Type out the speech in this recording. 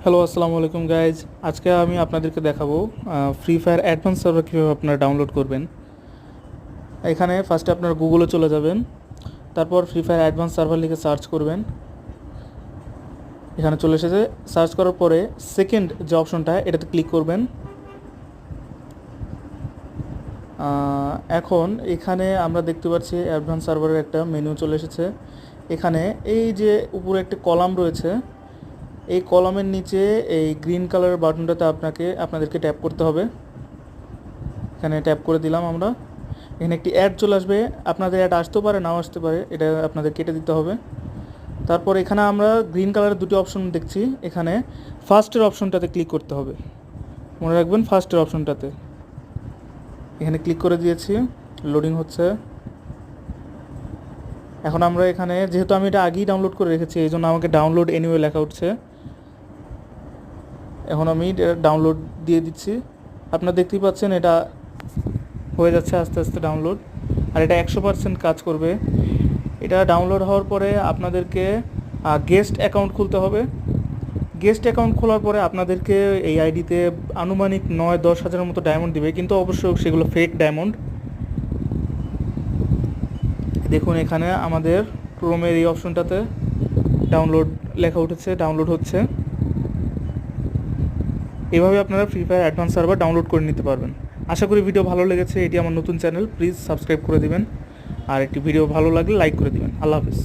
Hello, আসসালামু আলাইকুম guys. আজকে আমি আপনাদেরকে দেখাবো ফ্রি ফায়ার অ্যাডভান্স সার্ভার কীভাবে আপনারা ডাউনলোড করবেন। এখানে ফার্স্টে আপনারা গুগলে চলে যাবেন, তারপর ফ্রি ফায়ার অ্যাডভান্স সার্ভার লিখে সার্চ করবেন। এখানে চলে এসেছে। সার্চ করার পরে সেকেন্ড যে অপশনটা এটাতে ক্লিক করবেন। এখন এখানে আমরা দেখতে পাচ্ছি অ্যাডভান্স সার্ভারের একটা মেনু চলে এসেছে। এখানে এই যে উপরে একটা কলাম রয়েছে, এই কলামের নিচে এই গ্রিন কালারের বাটনটাতে আপনাদেরকে ট্যাপ করতে হবে। এখানে ট্যাপ করে দিলাম আমরা। এখানে একটি অ্যাড চলে আসবে, আপনাদের অ্যাড আসতেও পারে নাও আসতে পারে, এটা আপনাদের কেটে দিতে হবে। তারপর এখানে আমরা গ্রিন কালারের দুটি অপশন দেখছি, এখানে ফার্স্টের অপশনটাতে ক্লিক করতে হবে। মনে রাখবেন ফার্স্টের অপশনটাতে। এখানে ক্লিক করে দিয়েছি, লোডিং হচ্ছে। এখন আমরা এখানে যেহেতু আমি এটা আগেই ডাউনলোড করে রেখেছি, এই জন্য আমাকে ডাউনলোড এনিওয়ে লেখা উঠছে। এখন আমি ডাউনলোড দিয়ে দিচ্ছি। আপনারা দেখতেই পাচ্ছেন এটা হয়ে যাচ্ছে আস্তে আস্তে ডাউনলোড, আর এটা 100% কাজ করবে। এটা ডাউনলোড হওয়ার পরে আপনাদেরকে গেস্ট অ্যাকাউন্ট খুলতে হবে। গেস্ট অ্যাকাউন্ট খোলার পরে আপনাদেরকে এই আইডিতে আনুমানিক 9-10 হাজারের মতো ডায়মন্ড দিবে, কিন্তু অবশ্যই সেগুলো ফেক ডায়মন্ড। দেখুন এখানে আমাদের ক্রোমের এই অপশনটাতে ডাউনলোড লেখা উঠেছে, ডাউনলোড হচ্ছে। এভাবে আপনারা free fire advance server download করে নিতে পারবেন। আশা করি ভিডিও ভালো লেগেছে। এটি আমার নতুন চ্যানেল, প্লিজ সাবস্ক্রাইব করে দিবেন। আর একটি ভিডিও ভালো লাগলে লাইক করে দিবেন। আল্লাহ হাফেজ।